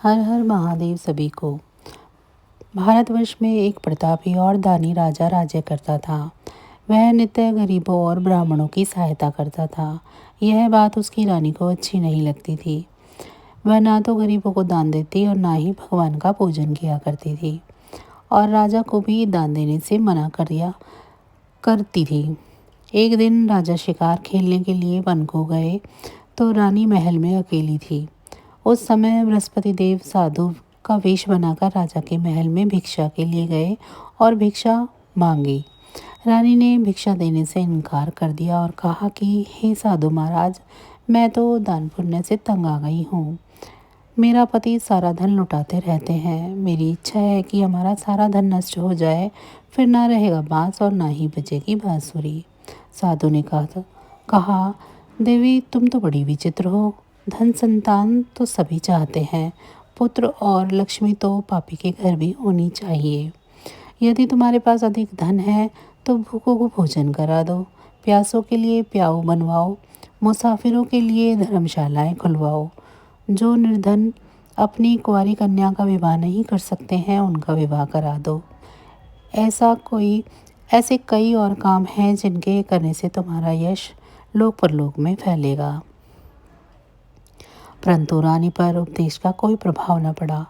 हर हर महादेव सभी को। भारतवर्ष में एक प्रतापी और दानी राजा राज्य करता था। वह नित्य गरीबों और ब्राह्मणों की सहायता करता था। यह बात उसकी रानी को अच्छी नहीं लगती थी। वह ना तो गरीबों को दान देती और ना ही भगवान का पूजन किया करती थी, और राजा को भी दान देने से मना कर दिया करती थी। एक दिन राजा शिकार खेलने के लिए वन को गए तो रानी महल में अकेली थी। उस समय बृहस्पति देव साधु का वेश बनाकर राजा के महल में भिक्षा के लिए गए और भिक्षा मांगी। रानी ने भिक्षा देने से इनकार कर दिया और कहा कि हे साधु महाराज, मैं तो दान पुण्य से तंग आ गई हूँ। मेरा पति सारा धन लुटाते रहते हैं। मेरी इच्छा है कि हमारा सारा धन नष्ट हो जाए, फिर ना रहेगा बांस और ना ही बजेगी बांसुरी। साधु ने कहा, देवी तुम तो बड़ी विचित्र हो। धन संतान तो सभी चाहते हैं, पुत्र और लक्ष्मी तो पापी के घर भी होनी चाहिए। यदि तुम्हारे पास अधिक धन है तो भूखों को भोजन करा दो, प्यासों के लिए प्याऊ बनवाओ, मुसाफिरों के लिए धर्मशालाएं खुलवाओ। जो निर्धन अपनी कुंवारी कन्या का विवाह नहीं कर सकते हैं उनका विवाह करा दो। ऐसे कई और काम हैं जिनके करने से तुम्हारा यश लोक परलोक में फैलेगा। परंतु रानी पर उपदेश का कोई प्रभाव न पड़ा।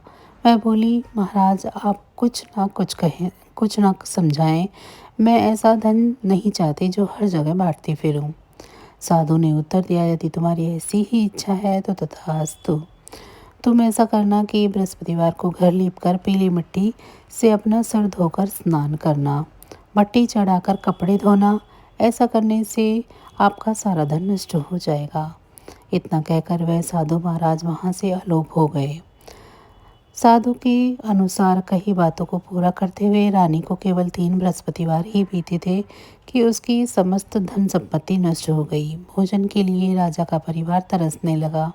वह बोली, महाराज आप कुछ ना कुछ कहें, कुछ ना समझाएं। मैं ऐसा धन नहीं चाहती जो हर जगह बांटती फिरूं। साधु ने उत्तर दिया, यदि तुम्हारी ऐसी ही इच्छा है तो तथास्तु। तुम ऐसा करना कि बृहस्पतिवार को घर लीपकर पीली मिट्टी से अपना सर धोकर स्नान करना, भट्टी चढ़ाकर कपड़े धोना। ऐसा करने से आपका सारा धन नष्ट हो जाएगा। इतना कहकर वह साधु महाराज वहाँ से अलोप हो गए। साधु के अनुसार कई बातों को पूरा करते हुए रानी को केवल 3 बृहस्पतिवार ही बीते थे कि उसकी समस्त धन संपत्ति नष्ट हो गई। भोजन के लिए राजा का परिवार तरसने लगा।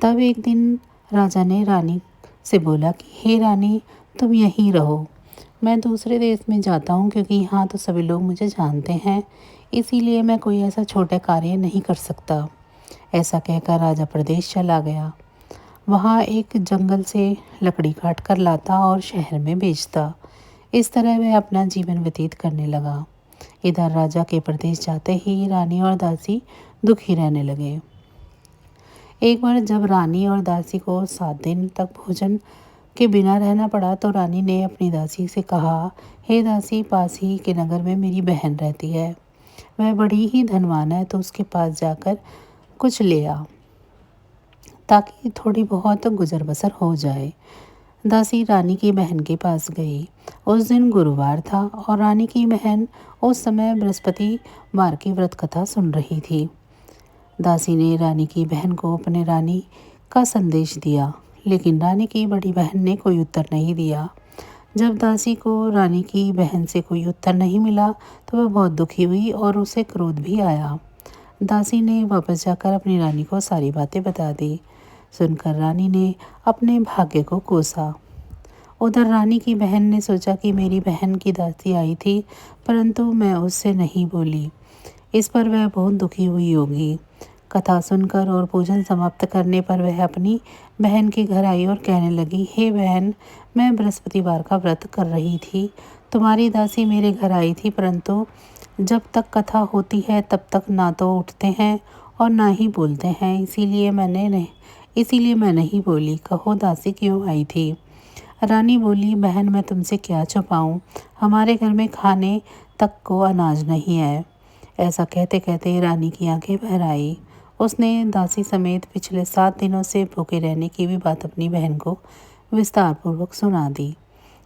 तब एक दिन राजा ने रानी से बोला कि हे रानी, तुम यहीं रहो। मैं दूसरे देश में जाता हूँ क्योंकि यहाँ तो सभी लोग मुझे जानते हैं, इसीलिए मैं कोई ऐसा छोटा कार्य नहीं कर सकता। ऐसा कहकर राजा प्रदेश चला गया। वहाँ एक जंगल से लकड़ी काट कर लाता और शहर में बेचता। इस तरह वह अपना जीवन व्यतीत करने लगा। इधर राजा के प्रदेश जाते ही रानी और दासी दुखी रहने लगे। एक बार जब रानी और दासी को 7 दिन तक भोजन के बिना रहना पड़ा तो रानी ने अपनी दासी से कहा, हे दासी, पास ही के नगर में मेरी बहन रहती है। वह बड़ी ही धनवान है, तो उसके पास जाकर कुछ ले आ ताकि थोड़ी बहुत गुजर बसर हो जाए। दासी रानी की बहन के पास गई। उस दिन गुरुवार था और रानी की बहन उस समय बृहस्पतिवार की व्रत कथा सुन रही थी। दासी ने रानी की बहन को अपने रानी का संदेश दिया, लेकिन रानी की बड़ी बहन ने कोई उत्तर नहीं दिया। जब दासी को रानी की बहन से कोई उत्तर नहीं मिला तो वह बहुत दुखी हुई और उसे क्रोध भी आया। दासी ने वापस जाकर अपनी रानी को सारी बातें बता दी। सुनकर रानी ने अपने भाग्य को कोसा। उधर रानी की बहन ने सोचा कि मेरी बहन की दासी आई थी, परंतु मैं उससे नहीं बोली। इस पर वह बहुत दुखी हुई होगी। कथा सुनकर और पूजन समाप्त करने पर वह अपनी बहन के घर आई और कहने लगी, हे बहन, मैं बृहस्पतिवार का व्रत कर रही थी। तुम्हारी दासी मेरे घर आई थी, परंतु जब तक कथा होती है तब तक ना तो उठते हैं और ना ही बोलते हैं, इसीलिए मैं नहीं बोली। कहो दासी क्यों आई थी? रानी बोली, बहन मैं तुमसे क्या छुपाऊं, हमारे घर में खाने तक को अनाज नहीं है। ऐसा कहते कहते रानी की आंखें भर आई। उसने दासी समेत पिछले 7 दिनों से भूखे रहने की भी बात अपनी बहन को विस्तार पूर्वक सुना दी।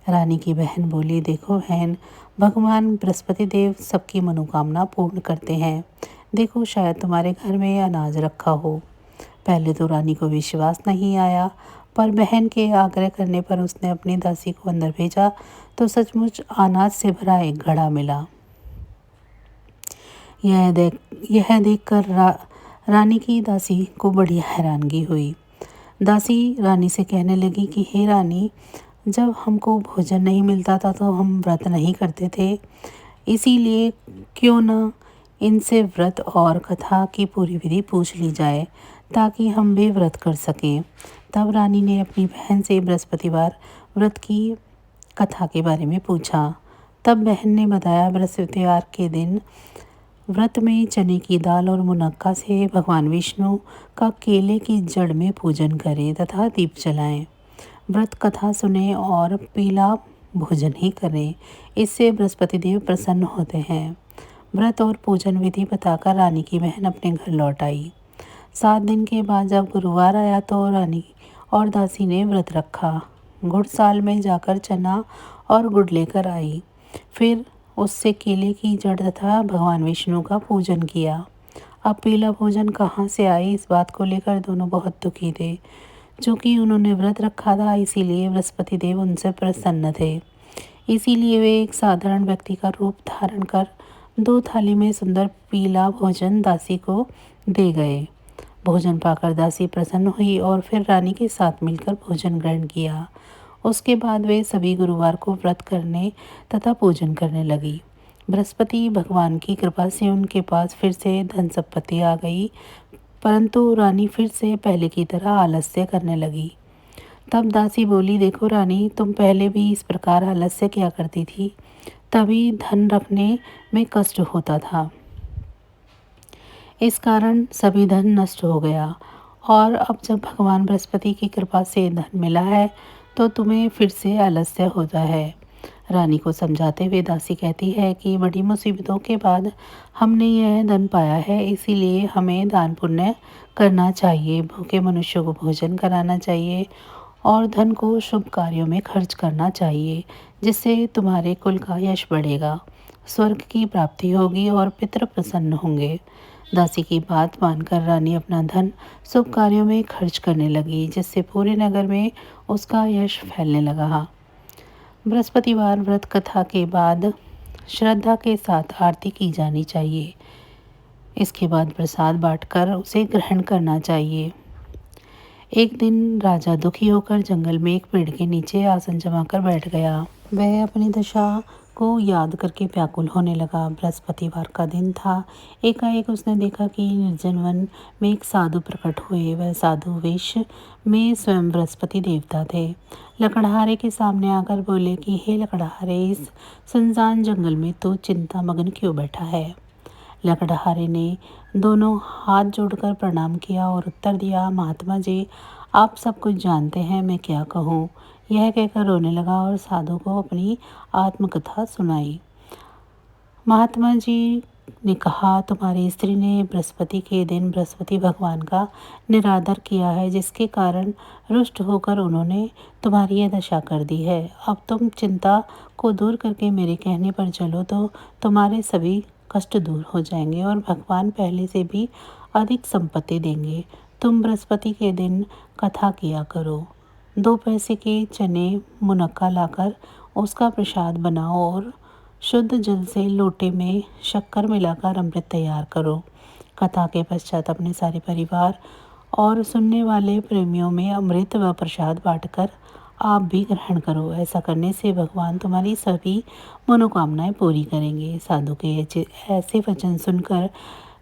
रानी की बहन बोली, देखो बहन, भगवान बृहस्पति देव सबकी मनोकामना पूर्ण करते हैं। देखो शायद तुम्हारे घर में अनाज रखा हो। पहले तो रानी को विश्वास नहीं आया, पर बहन के आग्रह करने पर उसने अपनी दासी को अंदर भेजा तो सचमुच अनाज से भरा एक घड़ा मिला। यह देखकर रानी की दासी को बड़ी हैरानगी हुई। दासी रानी से कहने लगी कि हे रानी, जब हमको भोजन नहीं मिलता था तो हम व्रत नहीं करते थे, इसीलिए क्यों न इनसे व्रत और कथा की पूरी विधि पूछ ली जाए ताकि हम भी व्रत कर सकें। तब रानी ने अपनी बहन से बृहस्पतिवार व्रत की कथा के बारे में पूछा। तब बहन ने बताया, बृहस्पतिवार के दिन व्रत में चने की दाल और मुनक्का से भगवान विष्णु का केले की जड़ में पूजन करें तथा दीप जलाएं। व्रत कथा सुने और पीला भोजन ही करें, इससे बृहस्पति देव प्रसन्न होते हैं। व्रत और पूजन विधि बताकर रानी की बहन अपने घर लौट आई। 7 दिन के बाद जब गुरुवार आया तो रानी और दासी ने व्रत रखा। गुड़साल में जाकर चना और गुड़ लेकर आई, फिर उससे केले की जड़ तथा भगवान विष्णु का पूजन किया। अब पीला भोजन कहाँ से आए, इस बात को लेकर दोनों बहुत दुखी थे। चूँकि उन्होंने व्रत रखा था, इसीलिए बृहस्पति देव उनसे प्रसन्न थे। इसीलिए वे एक साधारण व्यक्ति का रूप धारण कर 2 थाली में सुंदर पीला भोजन दासी को दे गए। भोजन पाकर दासी प्रसन्न हुई और फिर रानी के साथ मिलकर भोजन ग्रहण किया। उसके बाद वे सभी गुरुवार को व्रत करने तथा पूजन करने लगी। बृहस्पति भगवान की कृपा से उनके पास फिर से धन संपत्ति आ गई, परंतु रानी फिर से पहले की तरह आलस्य करने लगी। तब दासी बोली, देखो रानी, तुम पहले भी इस प्रकार आलस्य किया करती थी, तभी धन रखने में कष्ट होता था। इस कारण सभी धन नष्ट हो गया, और अब जब भगवान बृहस्पति की कृपा से धन मिला है तो तुम्हें फिर से आलस्य होता है। रानी को समझाते हुए दासी कहती है कि बड़ी मुसीबतों के बाद हमने यह धन पाया है, इसीलिए हमें दान पुण्य करना चाहिए, भूखे मनुष्यों को भोजन कराना चाहिए और धन को शुभ कार्यों में खर्च करना चाहिए, जिससे तुम्हारे कुल का यश बढ़ेगा, स्वर्ग की प्राप्ति होगी और पितृ प्रसन्न होंगे। दासी की बात मानकर रानी अपना धन शुभ कार्यों में खर्च करने लगी, जिससे पूरे नगर में उसका यश फैलने लगा। बृहस्पतिवार व्रत कथा के बाद श्रद्धा के साथ आरती की जानी चाहिए। इसके बाद प्रसाद बांटकर उसे ग्रहण करना चाहिए। एक दिन राजा दुखी होकर जंगल में एक पेड़ के नीचे आसन जमाकर बैठ गया। वह अपनी दशा को याद करके व्याकुल होने लगा। बृहस्पतिवार का दिन था। एकाएक उसने देखा कि निर्जन वन में एक साधु प्रकट हुए। वह साधु वेश में स्वयं बृहस्पति देवता थे। लकड़हारे के सामने आकर बोले कि हे लकड़हारे, इस सुनसान जंगल में तो चिंता मग्न क्यों बैठा है। लकड़हारे ने दोनों हाथ जोड़कर प्रणाम किया और उत्तर दिया, महात्मा जी, आप सब कुछ जानते हैं, मैं क्या कहूँ। यह कहकर रोने लगा और साधु को अपनी आत्मकथा सुनाई। महात्मा जी ने कहा, तुम्हारी स्त्री ने बृहस्पति के दिन बृहस्पति भगवान का निरादर किया है, जिसके कारण रुष्ट होकर उन्होंने तुम्हारी यह दशा कर दी है। अब तुम चिंता को दूर करके मेरे कहने पर चलो तो तुम्हारे सभी कष्ट दूर हो जाएंगे और भगवान पहले से भी अधिक संपत्ति देंगे। तुम बृहस्पति के दिन कथा किया करो। 2 पैसे के चने मुनक्का लाकर उसका प्रसाद बनाओ और शुद्ध जल से लोटे में शक्कर मिलाकर अमृत तैयार करो। कथा के पश्चात अपने सारे परिवार और सुनने वाले प्रेमियों में अमृत व प्रसाद बांटकर आप भी ग्रहण करो। ऐसा करने से भगवान तुम्हारी सभी मनोकामनाएं पूरी करेंगे। साधु के ऐसे वचन सुनकर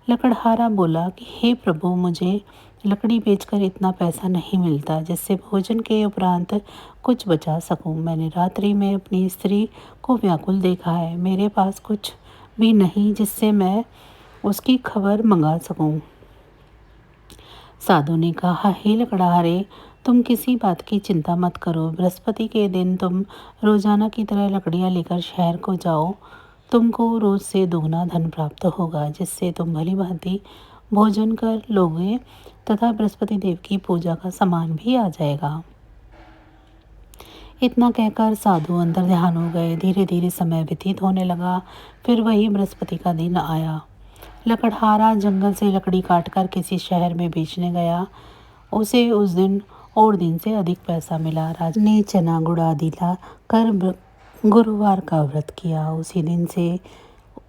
लकड़हारा बोला कि हे प्रभु, मुझे लकड़ी बेचकर इतना पैसा नहीं मिलता जिससे भोजन के उपरांत कुछ बचा सकूं। मैंने रात्रि में अपनी स्त्री को व्याकुल देखा है। मेरे पास कुछ भी नहीं जिससे मैं उसकी खबर मंगा सकूं। साधु ने कहा, हे लकड़हारे, तुम किसी बात की चिंता मत करो। बृहस्पति के दिन तुम रोजाना की तरह लकड़ियां लेकर शहर को जाओ। तुमको रोज से दोगुना धन प्राप्त होगा, जिससे तुम भली भांति भोजन कर लोगे तथा बृहस्पति देव की पूजा का सामान भी आ जाएगा। इतना कहकर साधु अंतर ध्यान हो गए। धीरे धीरे समय व्यतीत होने लगा। फिर वही बृहस्पति का दिन आया। लकड़हारा जंगल से लकड़ी काटकर किसी शहर में बेचने गया। उसे उस दिन और दिन से अधिक पैसा मिला। राजा ने चना गुड़ आदि ला कर गुरुवार का व्रत किया। उसी दिन से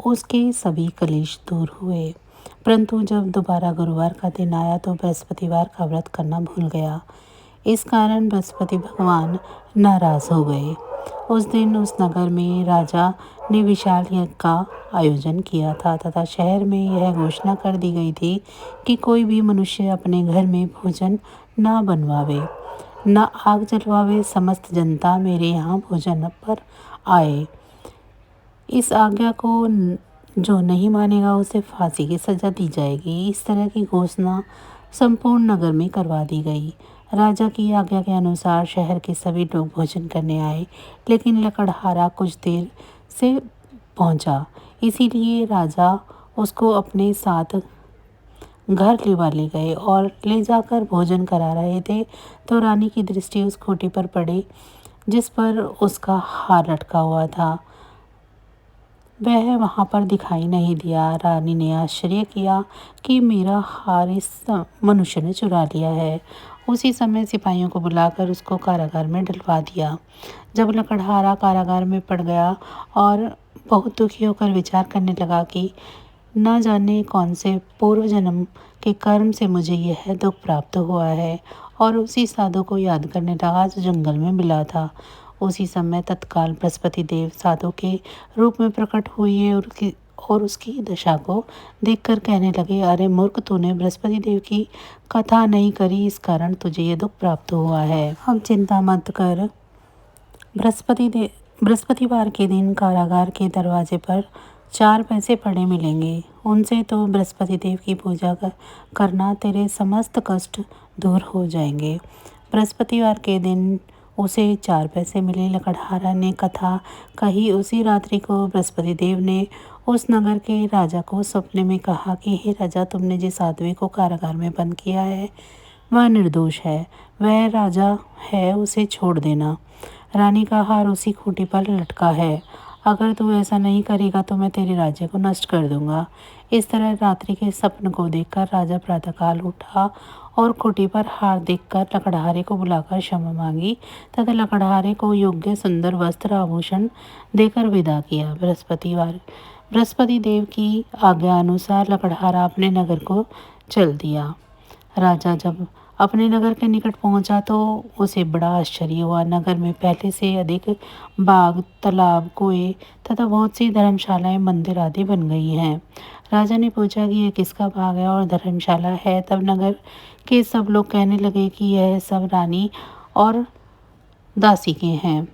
उसके सभी कलेश दूर हुए। परंतु जब दोबारा गुरुवार का दिन आया तो बृहस्पतिवार का व्रत करना भूल गया। इस कारण बृहस्पति भगवान नाराज हो गए। उस दिन उस नगर में राजा ने विशाल यज्ञ का आयोजन किया था तथा शहर में यह घोषणा कर दी गई थी कि कोई भी मनुष्य अपने घर में भोजन न बनवावे, न आग जलवावे। समस्त जनता मेरे यहाँ भोजन पर आए। इस आज्ञा को जो नहीं मानेगा उसे फांसी की सजा दी जाएगी। इस तरह की घोषणा संपूर्ण नगर में करवा दी गई। राजा की आज्ञा के अनुसार शहर के सभी लोग भोजन करने आए, लेकिन लकड़हारा कुछ देर से पहुंचा, इसीलिए राजा उसको अपने साथ घर लिवा ले गए और ले जाकर भोजन करा रहे थे तो रानी की दृष्टि उस खूंटी पर पड़ी जिस पर उसका हार लटका हुआ था। वह वहाँ पर दिखाई नहीं दिया। रानी ने आश्चर्य किया कि मेरा हार इस मनुष्य ने चुरा लिया है। उसी समय सिपाहियों को बुलाकर उसको कारागार में डलवा दिया। जब लकड़हारा कारागार में पड़ गया और बहुत दुखी होकर विचार करने लगा कि न जाने कौन से पूर्व जन्म के कर्म से मुझे यह दुख प्राप्त हुआ है, और उसी साधु को याद करने लगा जो जंगल में मिला था। उसी समय तत्काल बृहस्पति देव साधु के रूप में प्रकट हुए और उसकी दशा को देखकर कहने लगे, अरे मूर्ख, तूने बृहस्पति देव की कथा नहीं करी, इस कारण तुझे ये दुख प्राप्त हुआ है। अब चिंता मत कर। बृहस्पतिवार के दिन कारागार के दरवाजे पर 4 पैसे पड़े मिलेंगे। उनसे तो बृहस्पति देव की पूजा करना, तेरे समस्त कष्ट दूर हो जाएंगे। बृहस्पतिवार के दिन उसे 4 पैसे मिले। लकड़हारा ने कथा कही। उसी रात्रि को बृहस्पति देव ने उस नगर के राजा को सपने में कहा कि हे राजा, तुमने जिस आदमी को कारागार में बंद किया है वह निर्दोष है, वह राजा है, उसे छोड़ देना। रानी का हार उसी खूंटी पर लटका है। अगर तू ऐसा नहीं करेगा तो मैं तेरे राज्य को नष्ट कर दूंगा। इस तरह रात्रि के स्वप्न को देखकर राजा प्रातःकाल उठा और खूंटी पर हार देखकर लकड़हारे को बुलाकर क्षमा मांगी तथा लकड़हारे को योग्य सुंदर वस्त्र आभूषण देकर विदा किया। बृहस्पति देव की आज्ञा अनुसार लकड़हारा अपने नगर को चल दिया। राजा जब अपने नगर के निकट पहुंचा तो उसे बड़ा आश्चर्य हुआ। नगर में पहले से अधिक बाग, तालाब, कुएं तथा बहुत सी धर्मशालाएं, मंदिर आदि बन गई हैं। राजा ने पूछा कि यह किसका बाग है और धर्मशाला है। तब नगर के सब लोग कहने लगे कि यह सब रानी और दासी के हैं।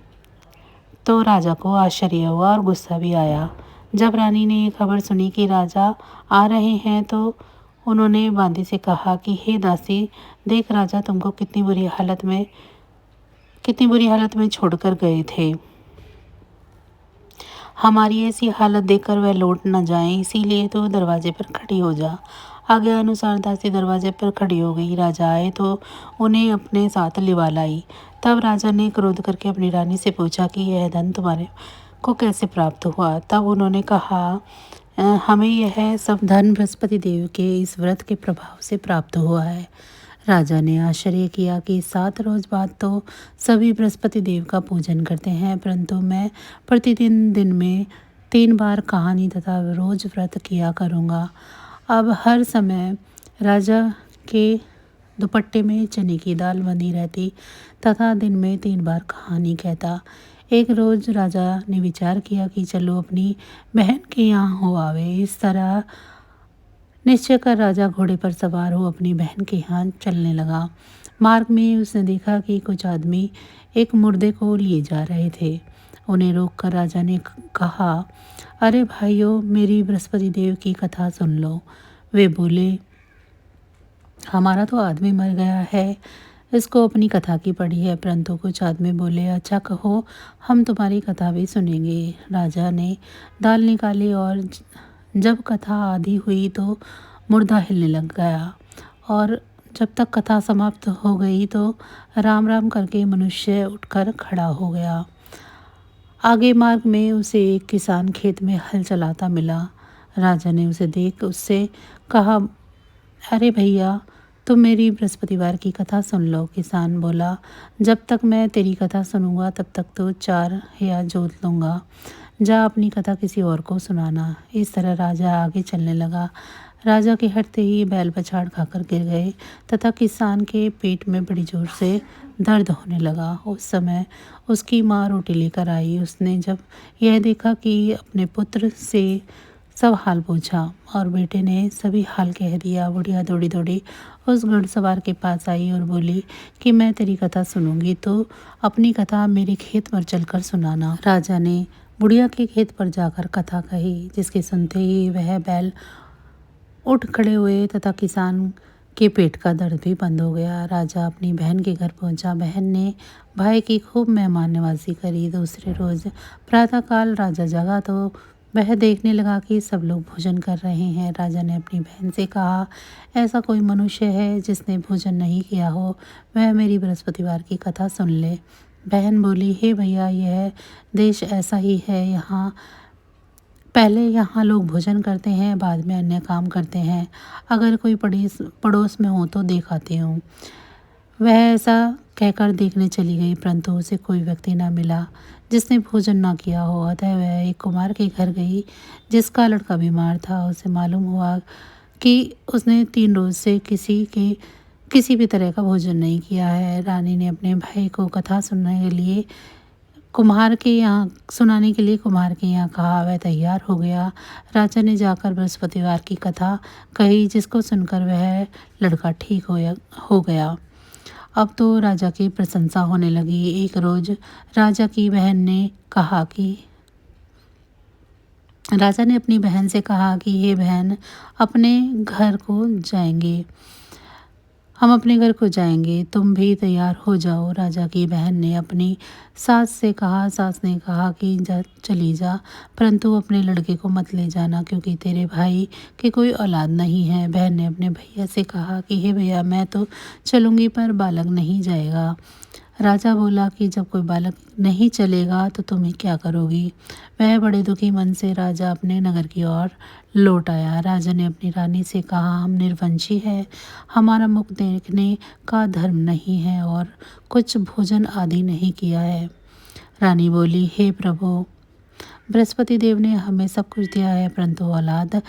तो राजा को आश्चर्य हुआ और गुस्सा भी आया। जब रानी ने ये खबर सुनी कि राजा आ रहे हैं तो उन्होंने बांदी से कहा कि हे दासी, देख राजा तुमको कितनी बुरी हालत में छोड़कर गए थे। हमारी ऐसी हालत देखकर वह लौट न जाएं, इसीलिए तो दरवाजे पर खड़ी हो जा। आज्ञा अनुसार दासी दरवाजे पर खड़ी हो गई। राजा आए तो उन्हें अपने साथ लिवा लाई। तब राजा ने क्रोध करके अपनी रानी से पूछा कि यह धन तुम्हारे को कैसे प्राप्त हुआ। तब उन्होंने कहा, हमें यह सब धन बृहस्पति देव के इस व्रत के प्रभाव से प्राप्त हुआ है। राजा ने आश्चर्य किया कि 7 रोज बाद तो सभी बृहस्पति देव का पूजन करते हैं, परंतु मैं प्रतिदिन दिन में 3 बार कहानी तथा रोज व्रत किया करूँगा। अब हर समय राजा के दुपट्टे में चने की दाल बंधी रहती तथा दिन में 3 बार कहानी कहता। एक रोज राजा ने विचार किया कि चलो अपनी बहन के यहाँ हो आवे। इस तरह निश्चय कर राजा घोड़े पर सवार हो अपनी बहन के यहाँ चलने लगा। मार्ग में उसने देखा कि कुछ आदमी एक मुर्दे को लिए जा रहे थे। उन्हें रोककर राजा ने कहा, अरे भाइयों, मेरी बृहस्पति देव की कथा सुन लो। वे बोले, हमारा तो आदमी मर गया है, इसको अपनी कथा की पड़ी है। परंतु कुछ आदमी बोले, अच्छा कहो, हम तुम्हारी कथा भी सुनेंगे। राजा ने दाल निकाली और जब कथा आधी हुई तो मुर्दा हिलने लग गया, और जब तक कथा समाप्त हो गई तो राम राम करके मनुष्य उठकर खड़ा हो गया। आगे मार्ग में उसे एक किसान खेत में हल चलाता मिला। राजा ने उसे देख उससे कहा, अरे भैया, तुम मेरी बृहस्पतिवार की कथा सुन लो। किसान बोला, जब तक मैं तेरी कथा सुनूंगा तब तक तो 4 या जोत लूँगा। जा अपनी कथा किसी और को सुनाना। इस तरह राजा आगे चलने लगा। राजा के हटते ही बैल पछाड़ खाकर गिर गए तथा किसान के पेट में बड़ी जोर से दर्द होने लगा। उस समय उसकी माँ रोटी लेकर आई। उसने जब यह देखा कि अपने पुत्र से सब हाल पूछा और बेटे ने सभी हाल कह दिया। बुढ़िया दौड़ी दौड़ी उस घुड़सवार के पास आई और बोली कि मैं तेरी कथा सुनूंगी, तो अपनी कथा मेरे खेत पर चलकर सुनाना। राजा ने बुढ़िया के खेत पर जाकर कथा कही, जिसके सुनते ही वह बैल उठ खड़े हुए तथा किसान के पेट का दर्द भी बंद हो गया। राजा अपनी बहन के घर पहुंचा। बहन ने भाई की खूब मेहमान नवाजी करी। दूसरे रोज प्रातःकाल राजा जगा तो वह देखने लगा कि सब लोग भोजन कर रहे हैं। राजा ने अपनी बहन से कहा, ऐसा कोई मनुष्य है जिसने भोजन नहीं किया हो, वह मेरी बृहस्पतिवार की कथा सुन ले। बहन बोली, हे भैया, यह देश ऐसा ही है। पहले यहाँ लोग भोजन करते हैं, बाद में अन्य काम करते हैं। अगर कोई पड़ोस में हो तो दिखाती हूँ। वह ऐसा कहकर देखने चली गई, परंतु उसे कोई व्यक्ति न मिला जिसने भोजन ना किया हो। अतः वह एक कुम्हार के घर गई जिसका लड़का बीमार था। उसे मालूम हुआ कि उसने 3 रोज से किसी भी तरह का भोजन नहीं किया है। रानी ने अपने भाई को कथा सुनाने के लिए कुम्हार के यहाँ कहा। वह तैयार हो गया। राजा ने जाकर बृहस्पतिवार की कथा कही, जिसको सुनकर वह लड़का ठीक हो गया। अब तो राजा की प्रशंसा होने लगी। एक रोज राजा ने अपनी बहन से कहा कि हे बहन, हम अपने घर को जाएंगे, तुम भी तैयार हो जाओ। राजा की बहन ने अपनी सास ने कहा कि चली जा, परंतु अपने लड़के को मत ले जाना, क्योंकि तेरे भाई की कोई औलाद नहीं है। बहन ने अपने भैया से कहा कि हे भैया, मैं तो चलूंगी, पर बालक नहीं जाएगा। राजा बोला कि जब कोई बालक नहीं चलेगा तो तुम ही क्या करोगी। वह बड़े दुखी मन से राजा अपने नगर की ओर लौट आया। राजा ने अपनी रानी से कहा, हम निर्वंशी है, हमारा मुख देखने का धर्म नहीं है और कुछ भोजन आदि नहीं किया है। रानी बोली, हे प्रभु, बृहस्पति देव ने हमें सब कुछ दिया है, परंतु औलाद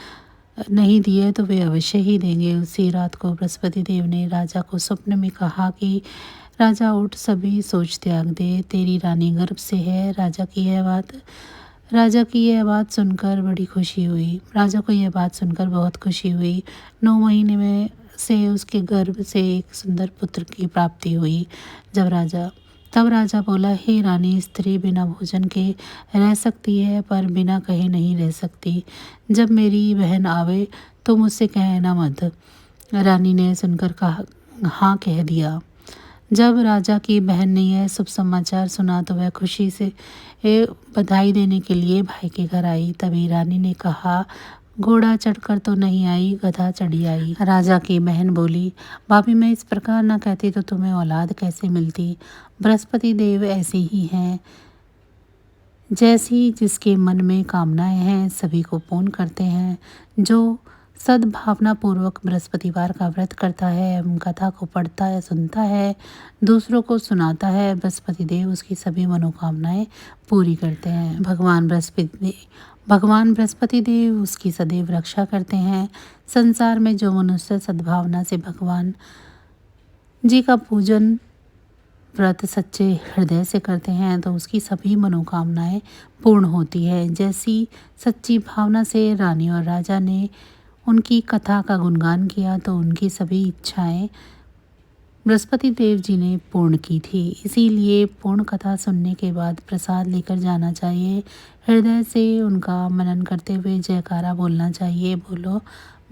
नहीं दिए तो वे अवश्य ही देंगे। उसी रात को बृहस्पति देव ने राजा को स्वप्न में कहा कि राजा उठ, सभी सोच त्याग दे, तेरी रानी गर्भ से है। राजा की यह बात सुनकर बहुत खुशी हुई। 9 महीने में से उसके गर्भ से एक सुंदर पुत्र की प्राप्ति हुई। तब राजा बोला, हे रानी, स्त्री बिना भोजन के रह सकती है, पर बिना कहे नहीं रह सकती। जब मेरी बहन आवे तो मुझसे कहना मत। रानी ने सुनकर हाँ कह दिया। जब राजा की बहन ने यह शुभ समाचार सुना तो वह खुशी से बधाई देने के लिए भाई के घर आई। तभी रानी ने कहा, घोड़ा चढ़कर तो नहीं आई, गधा चढ़ी आई। राजा की बहन बोली, भाभी, मैं इस प्रकार न कहती तो तुम्हें औलाद कैसे मिलती। बृहस्पति देव ऐसे ही हैं, जैसी जिसके मन में कामनाएं हैं सभी को पूर्ण करते हैं। जो सद्भावना पूर्वक बृहस्पतिवार का व्रत करता है एवं कथा को पढ़ता है, सुनता है, दूसरों को सुनाता है, बृहस्पति देव उसकी सभी मनोकामनाएं पूरी करते हैं। भगवान बृहस्पति देव उसकी सदैव रक्षा करते हैं। संसार में जो मनुष्य सद्भावना से भगवान जी का पूजन व्रत सच्चे हृदय से करते हैं तो उसकी सभी मनोकामनाएं पूर्ण होती है। जैसी सच्ची भावना से रानी और राजा ने उनकी कथा का गुणगान किया तो उनकी सभी इच्छाएं बृहस्पति देव जी ने पूर्ण की थी। इसीलिए पूर्ण कथा सुनने के बाद प्रसाद लेकर जाना चाहिए। हृदय से उनका मनन करते हुए जयकारा बोलना चाहिए। बोलो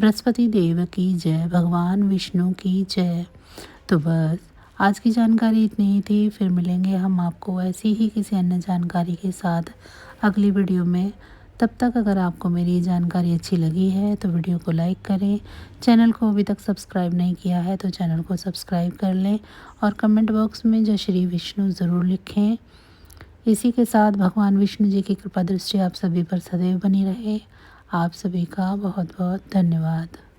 बृहस्पति देव की जय, भगवान विष्णु की जय। तो बस आज की जानकारी इतनी ही थी। फिर मिलेंगे हम आपको ऐसी ही किसी अन्य जानकारी के साथ अगली वीडियो में। तब तक अगर आपको मेरी जानकारी अच्छी लगी है तो वीडियो को लाइक करें। चैनल को अभी तक सब्सक्राइब नहीं किया है तो चैनल को सब्सक्राइब कर लें और कमेंट बॉक्स में जय श्री विष्णु ज़रूर लिखें। इसी के साथ भगवान विष्णु जी की कृपा दृष्टि आप सभी पर सदैव बनी रहे। आप सभी का बहुत बहुत धन्यवाद।